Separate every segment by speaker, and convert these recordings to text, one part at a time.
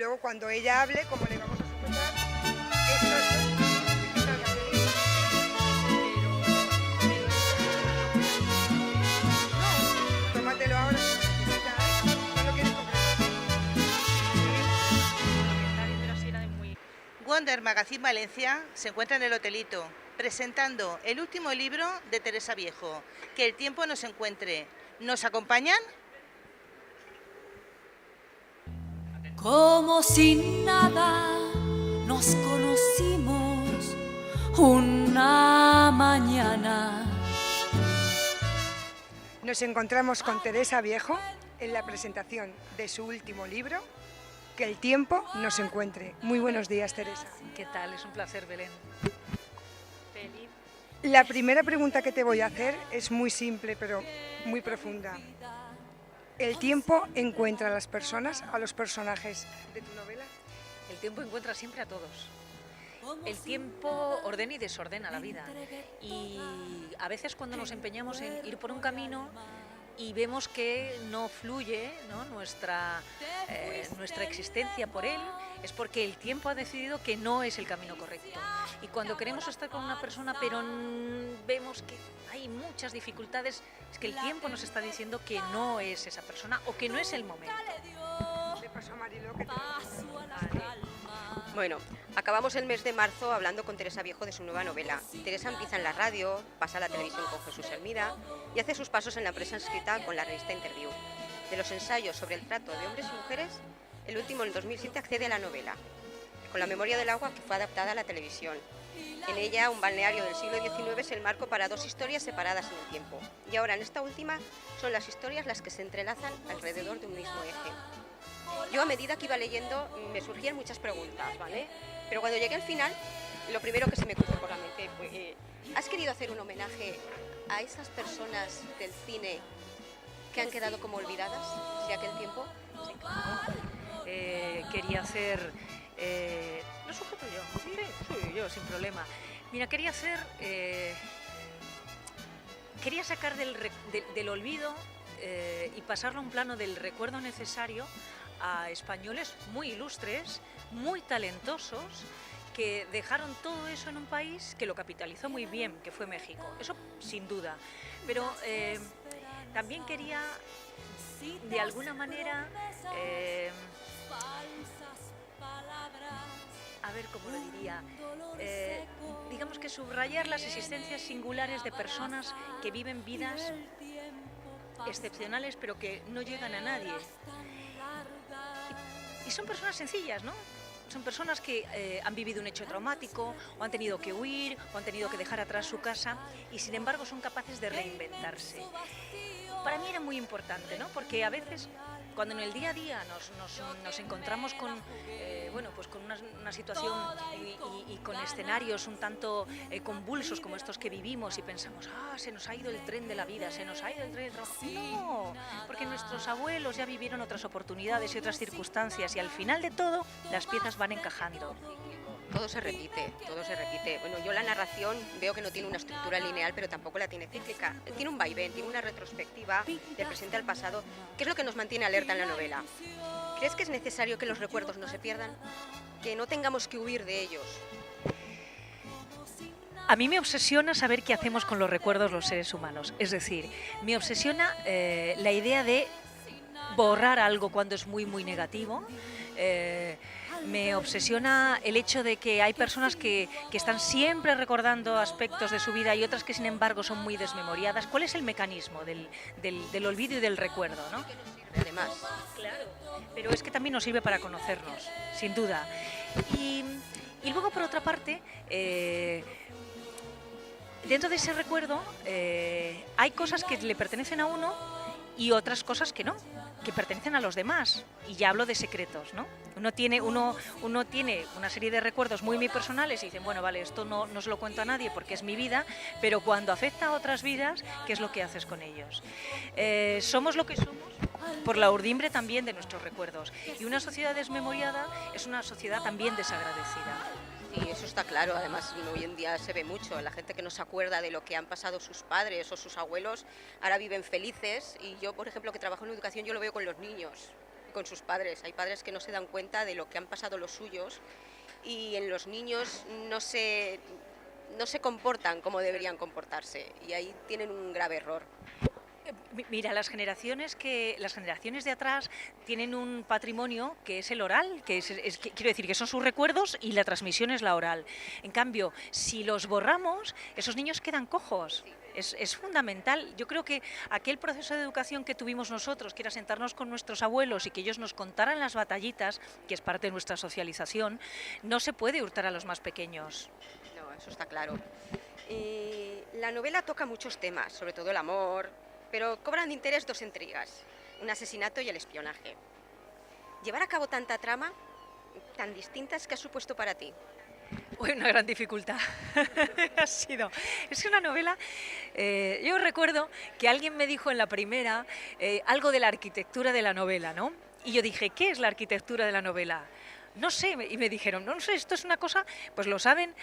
Speaker 1: Luego, cuando ella hable, como le vamos a sujetar, estas dos no, tómatelo ahora si lo necesitas. No lo quieres comprar.
Speaker 2: Wonder Magazine Valencia se encuentra en el Hotelito, presentando el último libro de Teresa Viejo, Que el tiempo nos encuentre. ¿Nos acompañan?
Speaker 3: Como sin nada nos conocimos una mañana.
Speaker 1: Nos encontramos con Teresa Viejo en la presentación de su último libro, Que el tiempo nos encuentre. Muy buenos días, Teresa.
Speaker 4: ¿Qué tal? Es un placer, Belén. Feliz.
Speaker 1: La primera pregunta que te voy a hacer es muy simple, pero muy profunda. ¿El tiempo encuentra a las personas, a los personajes de tu novela?
Speaker 4: El tiempo encuentra siempre a todos. El tiempo ordena y desordena la vida. Y a veces cuando nos empeñamos en ir por un camino y vemos que no fluye, ¿no? Nuestra existencia por él, es porque el tiempo ha decidido que no es el camino correcto. Y cuando queremos estar con una persona pero vemos que hay muchas dificultades, es que el tiempo nos está diciendo que no es esa persona o que no es el momento.
Speaker 1: Le paso a Mariló que te...
Speaker 5: Bueno, acabamos el mes de marzo hablando con Teresa Viejo de su nueva novela. Teresa empieza en la radio, pasa a la televisión con Jesús Hermida y hace sus pasos en la prensa escrita con la revista Interview. De los ensayos sobre el trato de hombres y mujeres, el último en 2007 accede a la novela, con La memoria del agua, que fue adaptada a la televisión. En ella, un balneario del siglo XIX es el marco para dos historias separadas en el tiempo. Y ahora, en esta última, son las historias las que se entrelazan alrededor de un mismo eje. Yo, a medida que iba leyendo, me surgían muchas preguntas, ¿vale? Pero cuando llegué al final, lo primero que se me cruzó por la mente fue: ¿has querido hacer un homenaje a esas personas del cine que han quedado como olvidadas de aquel tiempo?
Speaker 4: Quería hacer... ¿Lo sujeto yo? Sí, soy yo, sin problema. Mira, quería hacer... quería sacar del olvido y pasarlo a un plano del recuerdo necesario a españoles muy ilustres, muy talentosos, que dejaron todo eso en un país que lo capitalizó muy bien, que fue México. Eso sin duda. Pero también quería, de alguna manera, a ver cómo lo diría, digamos que subrayar las existencias singulares de personas que viven vidas excepcionales pero que no llegan a nadie. Y son personas sencillas, ¿no? Son personas que han vivido un hecho traumático, o han tenido que huir, o han tenido que dejar atrás su casa, y sin embargo son capaces de reinventarse. Para mí era muy importante, ¿no? Porque a veces, cuando en el día a día nos encontramos con, pues con una situación y con escenarios un tanto convulsos como estos que vivimos, y pensamos: se nos ha ido el tren de la vida, se nos ha ido el tren del trabajo. No, porque nuestros abuelos ya vivieron otras oportunidades y otras circunstancias, y al final de todo las piezas van encajando.
Speaker 5: Todo se repite, todo se repite. Bueno, yo la narración veo que no tiene una estructura lineal, pero tampoco la tiene cíclica. Tiene un vaivén, tiene una retrospectiva del presente al pasado, que es lo que nos mantiene alerta en la novela. ¿Crees que es necesario que los recuerdos no se pierdan? ¿Que no tengamos que huir de ellos?
Speaker 4: A mí me obsesiona saber qué hacemos con los recuerdos los seres humanos. Es decir, me obsesiona la idea de borrar algo cuando es muy, muy negativo. Me obsesiona el hecho de que hay personas que están siempre recordando aspectos de su vida y otras que sin embargo son muy desmemoriadas. ¿Cuál es el mecanismo del olvido y del recuerdo, ¿no?
Speaker 5: Además,
Speaker 4: Claro, pero es que también nos sirve para conocernos, sin duda. Y luego, por otra parte, dentro de ese recuerdo hay cosas que le pertenecen a uno y otras cosas que no, que pertenecen a los demás. Y ya hablo de secretos, ¿no? Uno tiene una serie de recuerdos muy, muy personales y dicen: bueno, vale, esto no se lo cuento a nadie porque es mi vida, pero cuando afecta a otras vidas, ¿qué es lo que haces con ellos? Somos lo que somos por la urdimbre también de nuestros recuerdos. Y una sociedad desmemoriada es una sociedad también desagradecida.
Speaker 5: sí, eso está claro. Además, hoy en día se ve mucho. La gente que no se acuerda de lo que han pasado sus padres o sus abuelos, ahora viven felices. Y yo, por ejemplo, que trabajo en educación, yo lo veo con los niños. con sus padres. Hay padres que no se dan cuenta de lo que han pasado los suyos y en los niños no se comportan como deberían comportarse y ahí tienen un grave error.
Speaker 4: Mira, las generaciones de atrás tienen un patrimonio que es el oral, quiero decir que son sus recuerdos y la transmisión es la oral. En cambio, si los borramos, esos niños quedan cojos. Es fundamental. Yo creo que aquel proceso de educación que tuvimos nosotros, que era sentarnos con nuestros abuelos y que ellos nos contaran las batallitas, que es parte de nuestra socialización, no se puede hurtar a los más pequeños.
Speaker 5: No, eso está claro. La novela toca muchos temas, sobre todo el amor, pero cobran de interés dos intrigas, un asesinato y el espionaje. Llevar a cabo tanta trama, tan distintas, ¿qué ha supuesto para ti?
Speaker 4: Una gran dificultad es una novela, yo recuerdo que alguien me dijo en la primera algo de la arquitectura de la novela, ¿no? Y yo dije, ¿qué es la arquitectura de la novela? No sé, y me dijeron, no sé, esto es una cosa, pues lo saben,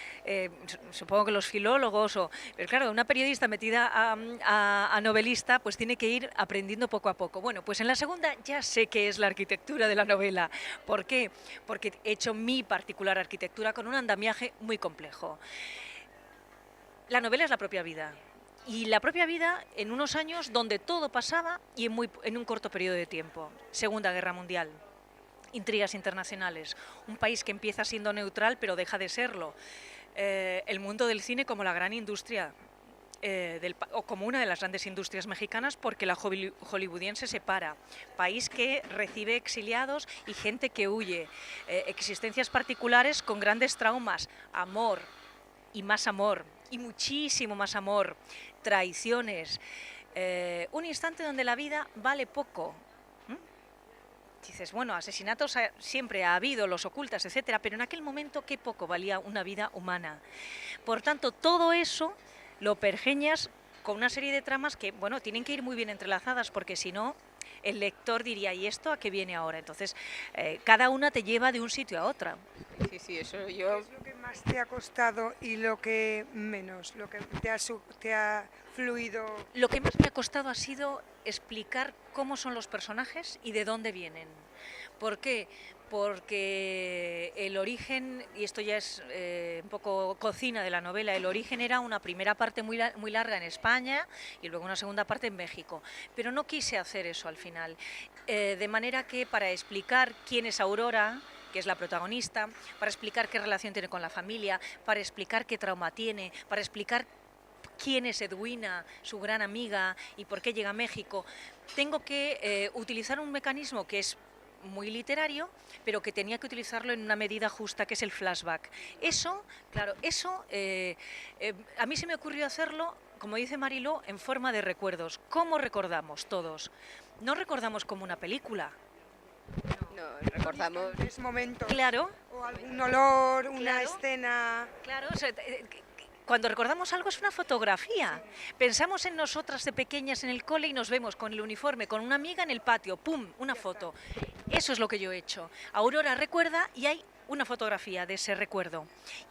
Speaker 4: supongo que los filólogos, pero claro, una periodista metida a novelista, pues tiene que ir aprendiendo poco a poco. Bueno, pues en la segunda ya sé qué es la arquitectura de la novela. ¿Por qué? Porque he hecho mi particular arquitectura con un andamiaje muy complejo. La novela es la propia vida. Y la propia vida en unos años donde todo pasaba y en un corto periodo de tiempo. Segunda Guerra Mundial. Intrigas internacionales, un país que empieza siendo neutral pero deja de serlo, el mundo del cine como la gran industria, o como una de las grandes industrias mexicanas porque la hollywoodiense se para, país que recibe exiliados y gente que huye, existencias particulares con grandes traumas, amor y más amor y muchísimo más amor, traiciones, un instante donde la vida vale poco. Dices, bueno, asesinatos siempre ha habido, los ocultas, etcétera, pero en aquel momento qué poco valía una vida humana. Por tanto, todo eso lo pergeñas con una serie de tramas que, bueno, tienen que ir muy bien entrelazadas, porque si no, el lector diría, ¿y esto a qué viene ahora? Entonces, cada una te lleva de un sitio a otra.
Speaker 5: Sí, eso yo...
Speaker 1: ¿Qué es lo que más te ha costado y lo que menos, lo que te ha fluido?
Speaker 4: Lo que más me ha costado ha sido explicar cómo son los personajes y de dónde vienen. ¿Por qué? Porque el origen, y esto ya es un poco cocina de la novela, el origen era una primera parte muy larga en España y luego una segunda parte en México, pero no quise hacer eso al final, de manera que para explicar quién es Aurora, que es la protagonista, para explicar qué relación tiene con la familia, para explicar qué trauma tiene, para explicar quién es Edwina, su gran amiga, y por qué llega a México, tengo que utilizar un mecanismo que es muy literario, pero que tenía que utilizarlo en una medida justa, que es el flashback. Eso, claro, a mí se me ocurrió hacerlo, como dice Mariló, en forma de recuerdos. ¿Cómo recordamos todos? No recordamos como una película.
Speaker 5: No, recordamos...
Speaker 1: Ese momento.
Speaker 4: Claro.
Speaker 1: O algún olor, una
Speaker 4: Claro.
Speaker 1: escena...
Speaker 4: Claro, o sea, cuando recordamos algo es una fotografía. Pensamos en nosotras de pequeñas en el cole y nos vemos con el uniforme, con una amiga en el patio, ¡pum!, una foto. Eso es lo que yo he hecho. Aurora recuerda y hay una fotografía de ese recuerdo.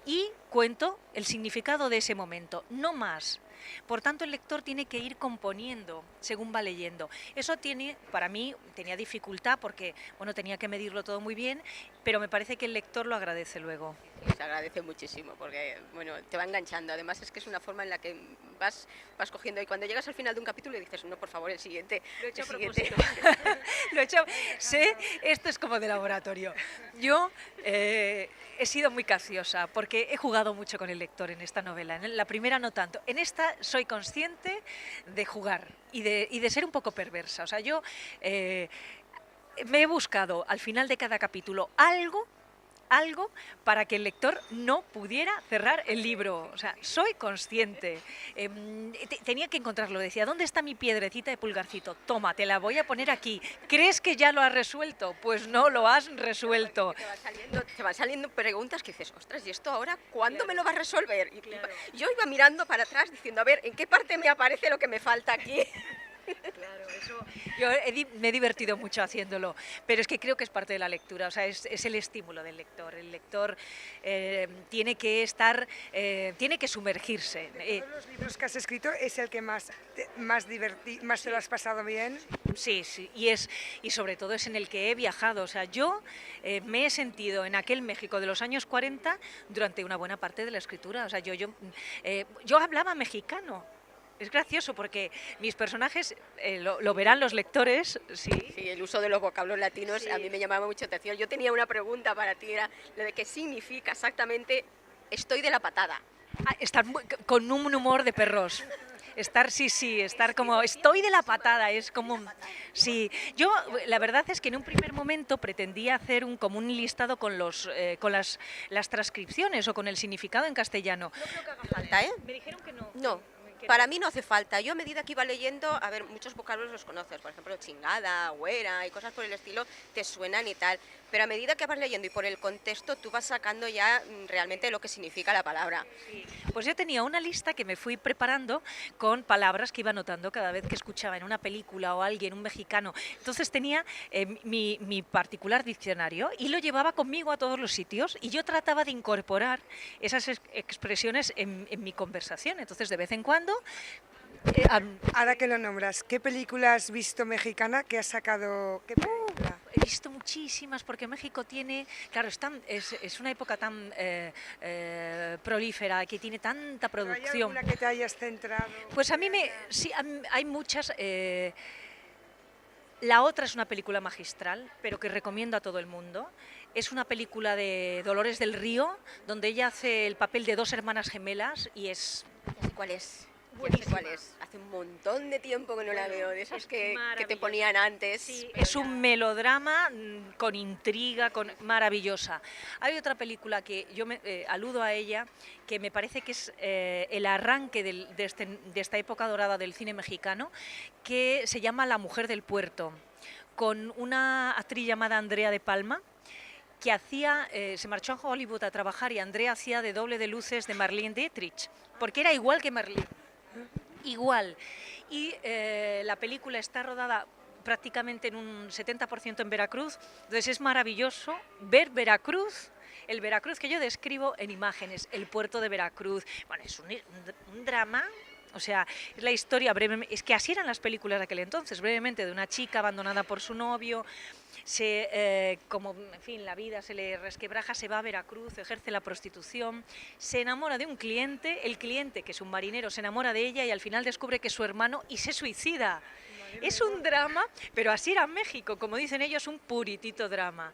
Speaker 4: Y cuento el significado de ese momento, no más. Por tanto, el lector tiene que ir componiendo según va leyendo. Eso para mí, tenía dificultad porque, bueno, tenía que medirlo todo muy bien, pero me parece que el lector lo agradece luego.
Speaker 5: Se agradece muchísimo porque, bueno, te va enganchando. Además es que es una forma en la que vas cogiendo y cuando llegas al final de un capítulo dices, no, por favor, el siguiente.
Speaker 4: Lo he hecho
Speaker 5: el siguiente.
Speaker 4: Lo he hecho, esto es como de laboratorio. Yo he sido muy capciosa porque he jugado mucho con el lector en esta novela. En la primera no tanto. En esta soy consciente de jugar y de ser un poco perversa. O sea, yo me he buscado al final de cada capítulo algo para que el lector no pudiera cerrar el libro. O sea, soy consciente. Tenía que encontrarlo. Decía, ¿dónde está mi piedrecita de pulgarcito? Toma, te la voy a poner aquí. ¿Crees que ya lo has resuelto? Pues no lo has resuelto.
Speaker 5: Te van saliendo preguntas que dices, ostras, ¿y esto ahora cuándo me lo vas a resolver? Yo iba mirando para atrás diciendo, a ver, ¿en qué parte me aparece lo que me falta aquí?
Speaker 4: Claro, eso. Me he divertido mucho haciéndolo, pero es que creo que es parte de la lectura, o sea, es el estímulo del lector. El lector tiene que estar, tiene que sumergirse.
Speaker 1: De todos los libros que has escrito, ¿es el que más te lo has pasado bien?
Speaker 4: Sí, sí, y sobre todo es en el que he viajado. O sea, yo me he sentido en aquel México de los años 40 durante una buena parte de la escritura. O sea, yo hablaba mexicano. Es gracioso porque mis personajes, lo verán los lectores, sí.
Speaker 5: Sí, el uso de los vocablos latinos
Speaker 4: Sí.
Speaker 5: a mí me llamaba mucho atención. Yo tenía una pregunta para ti, era lo de qué significa exactamente estoy de la patada.
Speaker 4: Estar con un humor de perros. Estar como, estoy de la patada, es como, sí. Yo, la verdad es que en un primer momento pretendía hacer como un listado con las transcripciones o con el significado en castellano.
Speaker 5: No creo que haga falta, ¿eh?
Speaker 4: Me dijeron que no.
Speaker 5: No, para mí no hace falta. Yo a medida que iba leyendo, a ver, muchos vocablos los conoces, por ejemplo, chingada, güera y cosas por el estilo, te suenan y tal. Pero a medida que vas leyendo y por el contexto, tú vas sacando ya realmente lo que significa la palabra.
Speaker 4: Sí. Pues yo tenía una lista que me fui preparando con palabras que iba notando cada vez que escuchaba en una película o alguien, un mexicano. Entonces tenía mi particular diccionario y lo llevaba conmigo a todos los sitios y yo trataba de incorporar esas expresiones en mi conversación. Entonces de vez en cuando...
Speaker 1: Ahora que lo nombras, ¿qué película has visto mexicana que has sacado? ¿Qué película?
Speaker 4: He visto muchísimas porque México tiene, claro, es una época tan prolífera, que tiene tanta
Speaker 1: ¿Pero hay
Speaker 4: producción.
Speaker 1: alguna que te hayas centrado?
Speaker 4: Pues sí, hay muchas. La otra es una película magistral, pero que recomiendo a todo el mundo. Es una película de Dolores del Río, donde ella hace el papel de dos hermanas gemelas y es...
Speaker 5: Ya sé cuál es. Ya sé
Speaker 4: Buenísima.
Speaker 5: cuál es. Hace un montón de tiempo que no la veo, de esos que te
Speaker 4: maravillosa.
Speaker 5: ponían antes.
Speaker 4: Sí, es un melodrama con intriga, maravillosa. Hay otra película que yo aludo a ella, que me parece que es el arranque de esta época dorada del cine mexicano, que se llama La mujer del puerto, con una actriz llamada Andrea de Palma, que se marchó a Hollywood a trabajar y Andrea hacía de doble de luces de Marlene Dietrich, porque era igual que Marlene. Igual. Y la película está rodada prácticamente en un 70% en Veracruz, entonces es maravilloso ver Veracruz, el Veracruz que yo describo en imágenes, el puerto de Veracruz. Bueno, es un drama, o sea, es la historia brevemente, es que así eran las películas de aquel entonces, brevemente, de una chica abandonada por su novio, como en fin, la vida se le resquebraja, se va a Veracruz, ejerce la prostitución, se enamora de un cliente, el cliente, que es un marinero, se enamora de ella y al final descubre que es su hermano y se suicida. Es un drama, pero así era México, como dicen ellos, un puritito drama.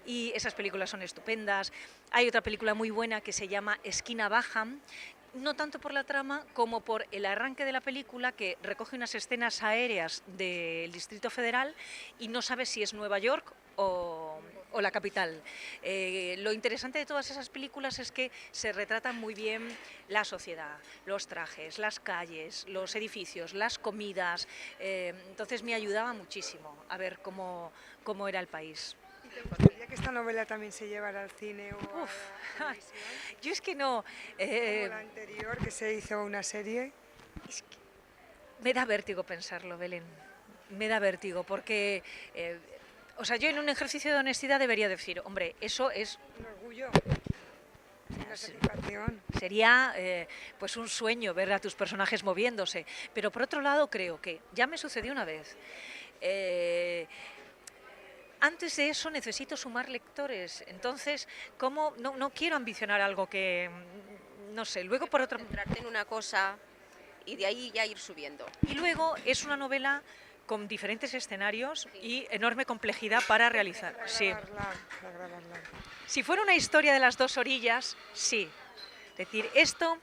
Speaker 4: Y esas películas son estupendas. Hay otra película muy buena que se llama Esquina Baja, no tanto por la trama como por el arranque de la película, que recoge unas escenas aéreas del Distrito Federal y no sabe si es Nueva York o la capital. Lo interesante de todas esas películas es que se retratan muy bien la sociedad, los trajes, las calles, los edificios, las comidas. Entonces me ayudaba muchísimo a ver cómo era el país.
Speaker 1: ¿Te gustaría que esta novela también se llevara al cine o a la televisión?
Speaker 4: Yo es que no...
Speaker 1: Como la anterior, que se hizo una serie.
Speaker 4: Es que me da vértigo pensarlo, Belén. Me da vértigo porque... o sea, yo en un ejercicio de honestidad debería decir, hombre, eso es...
Speaker 1: Un orgullo, una satisfacción.
Speaker 4: Sería pues un sueño ver a tus personajes moviéndose. Pero por otro lado creo que ya me sucedió una vez. Antes de eso necesito sumar lectores, entonces ¿cómo? No quiero ambicionar algo que, no sé, luego por otro...
Speaker 5: Centrarte en una cosa y de ahí ya ir subiendo.
Speaker 4: Y luego es una novela con diferentes escenarios y enorme complejidad para realizar. Sí.
Speaker 1: Para grabarla.
Speaker 4: Si fuera una historia de las dos orillas, sí. Es decir, esto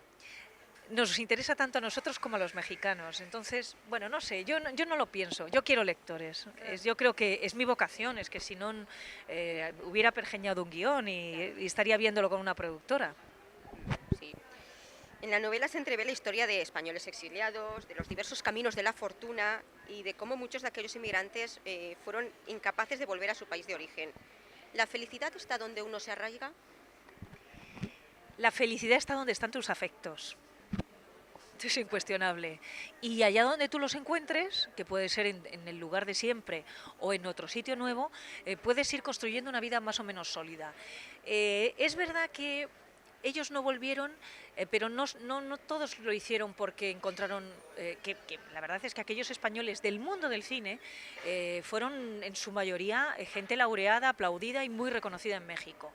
Speaker 4: nos interesa tanto a nosotros como a los mexicanos. Entonces, bueno, no sé, yo no lo pienso, yo quiero lectores. Yo creo que es mi vocación, es que si no hubiera pergeñado un guión y estaría viéndolo con una productora.
Speaker 5: Sí. En la novela se entrevé la historia de españoles exiliados, de los diversos caminos de la fortuna y de cómo muchos de aquellos inmigrantes fueron incapaces de volver a su país de origen. ¿La felicidad está donde uno se arraiga?
Speaker 4: La felicidad está donde están tus afectos. Eso es incuestionable. Y allá donde tú los encuentres, que puede ser en el lugar de siempre o en otro sitio nuevo, puedes ir construyendo una vida más o menos sólida. Es verdad que ellos no volvieron, pero no todos lo hicieron porque encontraron, que la verdad es que aquellos españoles del mundo del cine fueron en su mayoría gente laureada, aplaudida y muy reconocida en México.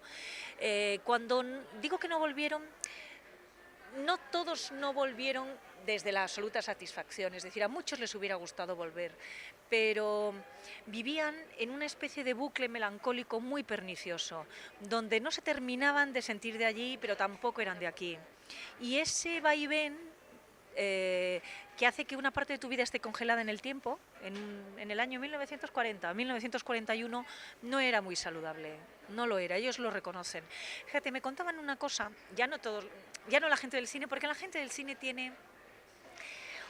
Speaker 4: Cuando digo que no volvieron, no todos no volvieron desde la absoluta satisfacción, es decir, a muchos les hubiera gustado volver, pero vivían en una especie de bucle melancólico muy pernicioso, donde no se terminaban de sentir de allí, pero tampoco eran de aquí. Y ese vaivén que hace que una parte de tu vida esté congelada en el tiempo, en el año 1940, 1941, no era muy saludable, no lo era, ellos lo reconocen. Fíjate, me contaban una cosa, ya no la gente del cine, porque la gente del cine tiene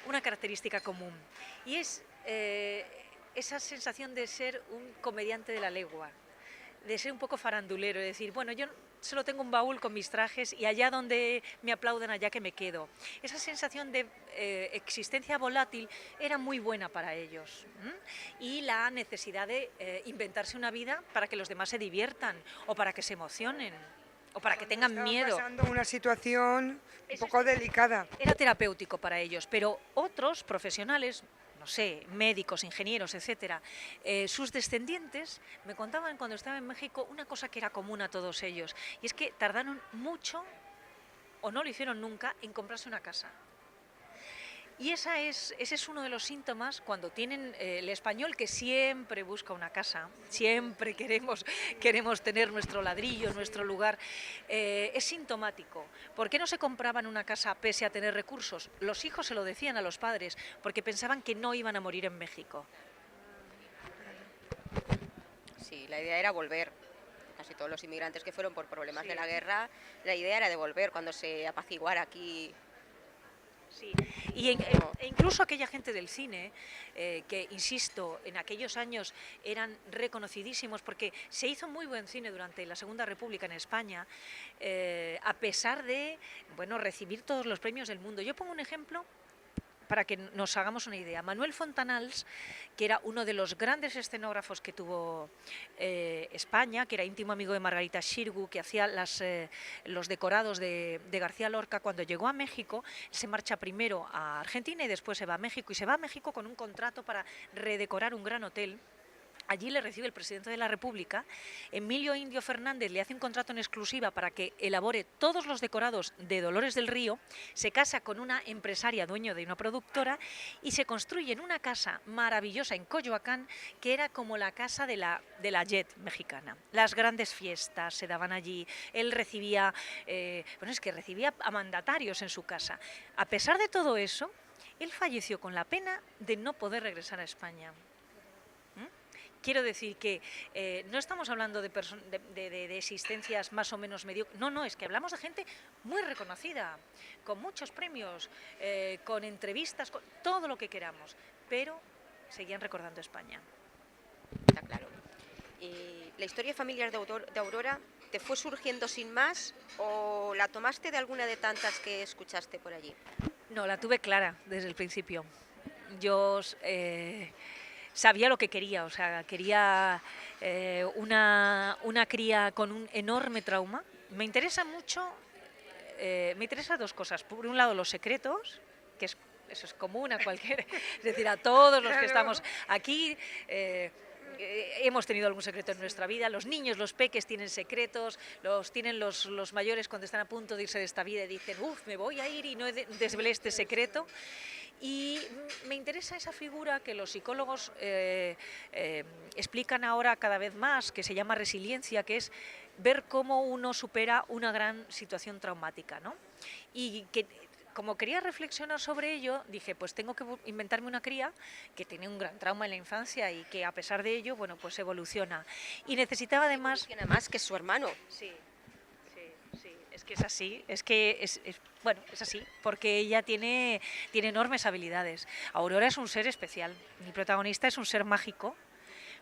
Speaker 4: una característica común, y es esa sensación de ser un comediante de la legua, de ser un poco farandulero, de decir, bueno, yo solo tengo un baúl con mis trajes y allá donde me aplaudan, allá que me quedo. Esa sensación de existencia volátil era muy buena para ellos. Y la necesidad de inventarse una vida para que los demás se diviertan o para que se emocionen o para que tengan miedo.
Speaker 1: Pasando una situación un poco delicada.
Speaker 4: Era terapéutico para ellos, pero otros profesionales, no sé, médicos, ingenieros, etcétera, sus descendientes me contaban cuando estaba en México una cosa que era común a todos ellos, y es que tardaron mucho, o no lo hicieron nunca, en comprarse una casa. Y ese es uno de los síntomas cuando tienen el español, que siempre busca una casa, siempre queremos tener nuestro ladrillo, nuestro lugar. Es sintomático. ¿Por qué no se compraban una casa pese a tener recursos? Los hijos se lo decían a los padres porque pensaban que no iban a morir en México.
Speaker 5: Sí, la idea era volver. Casi todos los inmigrantes que fueron por problemas de la guerra, la idea era de volver cuando se apaciguara aquí.
Speaker 4: Sí, e incluso aquella gente del cine, que, insisto, en aquellos años eran reconocidísimos porque se hizo muy buen cine durante la Segunda República en España, a pesar de, bueno, recibir todos los premios del mundo. Yo pongo un ejemplo para que nos hagamos una idea. Manuel Fontanals, que era uno de los grandes escenógrafos que tuvo España, que era íntimo amigo de Margarita Xirgu, que hacía los decorados de García Lorca, cuando llegó a México, se marcha primero a Argentina y después se va a México, y se va a México con un contrato para redecorar un gran hotel. Allí le recibe el presidente de la República. Emilio Indio Fernández le hace un contrato en exclusiva para que elabore todos los decorados de Dolores del Río, se casa con una empresaria, dueño de una productora, y se construye en una casa maravillosa en Coyoacán, que era como la casa de la Jet mexicana. Las grandes fiestas se daban allí, él recibía, recibía a mandatarios en su casa. A pesar de todo eso, él falleció con la pena de no poder regresar a España. Quiero decir que no estamos hablando de existencias más o menos mediocres. No, es que hablamos de gente muy reconocida, con muchos premios, con entrevistas, con todo lo que queramos, pero seguían recordando España.
Speaker 5: Está claro. ¿Y la historia familiar de Aurora te fue surgiendo sin más o la tomaste de alguna de tantas que escuchaste por allí?
Speaker 4: No, la tuve clara desde el principio. Yo sabía lo que quería, o sea, quería una cría con un enorme trauma. Me interesa mucho, me interesan dos cosas. Por un lado, los secretos, que eso es común a cualquier, es decir, a todos los que estamos aquí. Hemos tenido algún secreto en nuestra vida. Los niños, los peques tienen secretos, tienen los mayores cuando están a punto de irse de esta vida y dicen, me voy a ir y no desvelé este secreto. Y me interesa esa figura que los psicólogos explican ahora cada vez más, que se llama resiliencia, que es ver cómo uno supera una gran situación traumática, ¿no? Y que, como quería reflexionar sobre ello, dije, pues tengo que inventarme una cría que tiene un gran trauma en la infancia y que a pesar de ello, bueno, pues evoluciona. Y necesitaba además...
Speaker 5: Evoluciona más que su hermano.
Speaker 4: Sí. Es que es así, es así, porque ella tiene enormes habilidades. Aurora es un ser especial, mi protagonista es un ser mágico,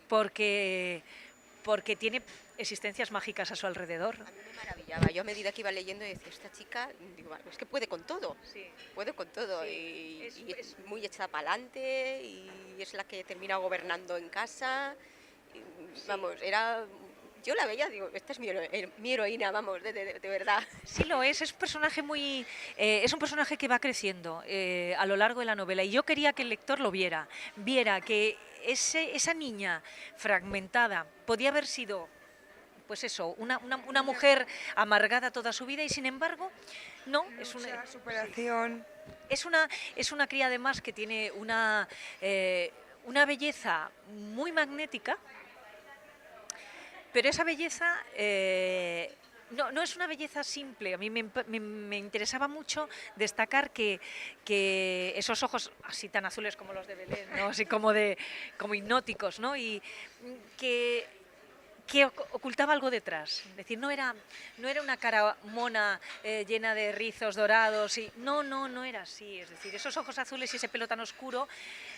Speaker 4: porque tiene existencias mágicas a su alrededor.
Speaker 5: A mí me maravillaba. Yo a medida que iba leyendo decía, esta chica, digo, es que puede con todo.
Speaker 4: Sí.
Speaker 5: Puede con todo.
Speaker 4: Sí,
Speaker 5: Y es muy echada para adelante y es la que termina gobernando en casa. Y, vamos, yo la veía, digo, esta es mi heroína, vamos, de verdad.
Speaker 4: Sí lo es un personaje es un personaje que va creciendo a lo largo de la novela y yo quería que el lector lo viera que esa niña fragmentada podía haber sido, pues eso, una mujer amargada toda su vida y sin embargo, no, es una
Speaker 1: superación.
Speaker 4: Es una cría además que tiene una belleza muy magnética, pero esa belleza no es una belleza simple. A mí me interesaba mucho destacar que esos ojos así tan azules como los de Belén, ¿no? Así como hipnóticos, ¿no? Y que ocultaba algo detrás. Es decir, no era una cara mona llena de rizos dorados. No era así. Es decir, esos ojos azules y ese pelo tan oscuro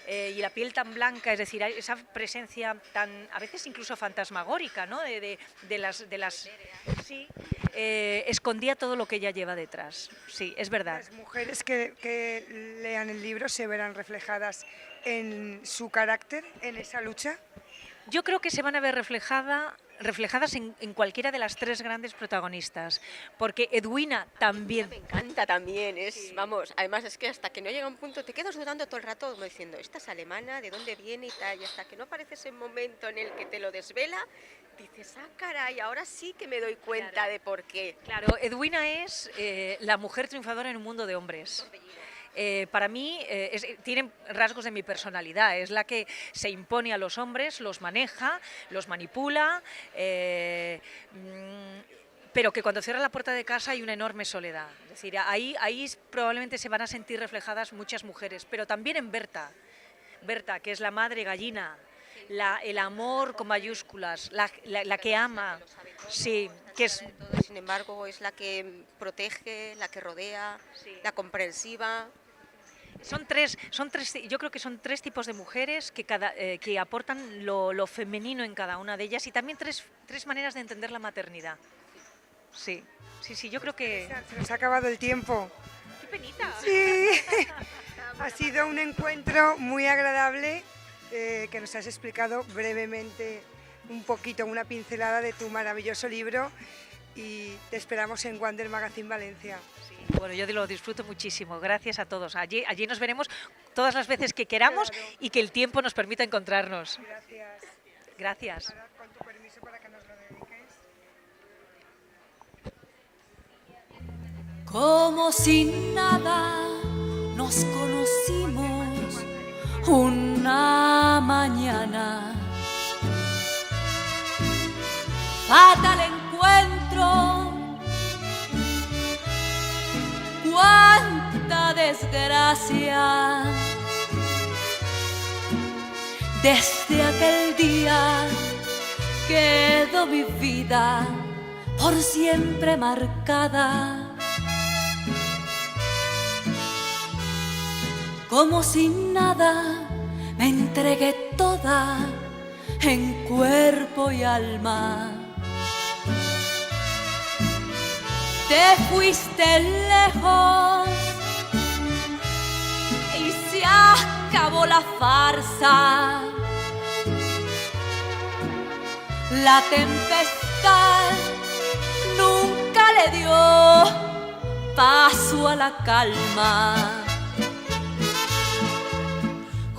Speaker 4: y la piel tan blanca, es decir, esa presencia tan, a veces incluso fantasmagórica, ¿no? de las sí, escondía todo lo que ella lleva detrás. Sí, es verdad.
Speaker 1: Las mujeres que lean el libro se verán reflejadas en su carácter, en esa lucha.
Speaker 4: Yo creo que se van a ver reflejadas en cualquiera de las tres grandes protagonistas, porque Edwina también.
Speaker 5: Me encanta también, vamos, además es que hasta que no llega un punto te quedas dudando todo el rato como diciendo, esta es alemana, ¿de dónde viene y tal? Y hasta que no aparece ese momento en el que te lo desvela, dices, caray, ahora sí que me doy cuenta de por qué.
Speaker 4: Claro, Edwina es la mujer triunfadora en un mundo de hombres. Para mí tiene rasgos de mi personalidad, es la que se impone a los hombres, los maneja, los manipula, pero que cuando cierra la puerta de casa hay una enorme soledad. Es decir, ahí probablemente se van a sentir reflejadas muchas mujeres, pero también en Berta, que es la madre gallina, el amor con mayúsculas, la que ama, sí, que es...
Speaker 5: Sin embargo, es la que protege, la que rodea, la comprensiva.
Speaker 4: Yo creo que son tres tipos de mujeres que aportan lo femenino en cada una de ellas y también tres maneras de entender la maternidad. Sí, yo creo que...
Speaker 1: Se nos ha acabado el tiempo.
Speaker 4: ¡Qué penita!
Speaker 1: Sí, ha sido un encuentro muy agradable que nos has explicado brevemente un poquito, una pincelada de tu maravilloso libro y te esperamos en Wander Magazine Valencia.
Speaker 4: Bueno, yo lo disfruto muchísimo. Gracias a todos. Allí nos veremos todas las veces que queramos y que el tiempo nos permita encontrarnos. Gracias.
Speaker 1: Ahora, con tu permiso, para que nos lo dediques.
Speaker 3: Como sin nada nos conocimos una mañana. Fatal encuentro. ¡Cuánta desgracia! Desde aquel día quedó mi vida por siempre marcada. Como sin nada me entregué toda en cuerpo y alma. Te fuiste lejos y se acabó la farsa. La tempestad nunca le dio paso a la calma.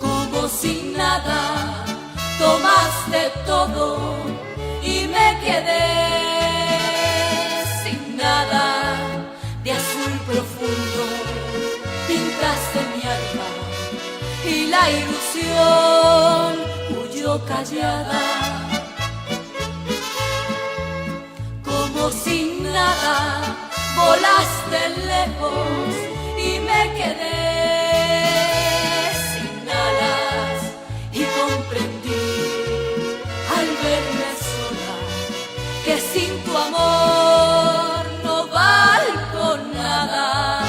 Speaker 3: Como si nada tomaste todo y me quedé nada. De azul profundo pintaste mi alma y la ilusión huyó callada. Como sin nada volaste lejos y me quedé sin alas y comprendí al verme sola que sin tu amor no valgo nada.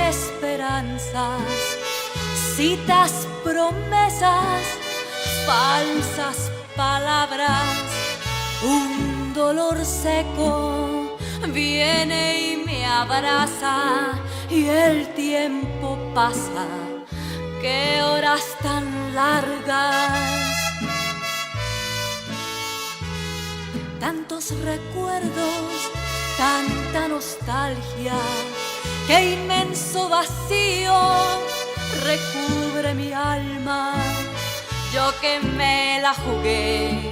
Speaker 3: esperanzas, citas, promesas, falsas palabras. Un dolor seco viene y me abraza y el tiempo pasa. Qué horas tan largas. Tantos recuerdos, tanta nostalgia, qué inmenso vacío recubre mi alma. Yo que me la jugué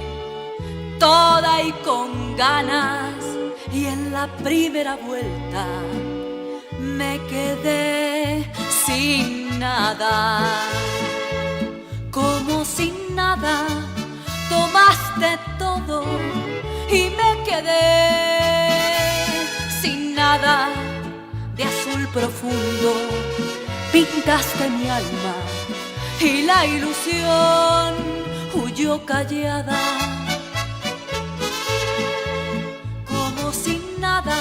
Speaker 3: toda y con ganas, y en la primera vuelta me quedé sin nada. Como sin nada, tomaste todo y me quedé sin nada. De azul profundo pintaste mi alma y la ilusión huyó callada. Como sin nada,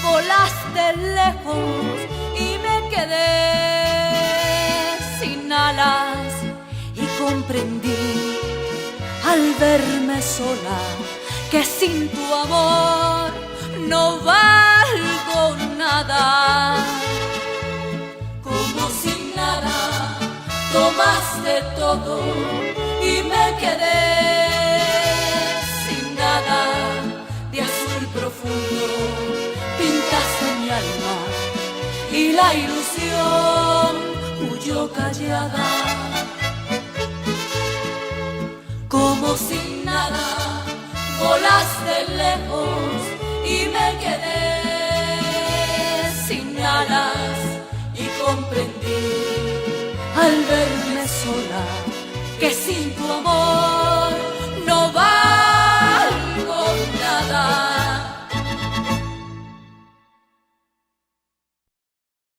Speaker 3: volaste lejos y me quedé sin alas. Y comprendí al verme sola que sin tu amor no valgo nada. Como sin nada, tomaste todo y me quedé sin nada. De azul profundo pintaste mi alma y la ilusión huyó callada. Como sin nada, volaste lejos y me quedé sin alas. Y comprendí al ver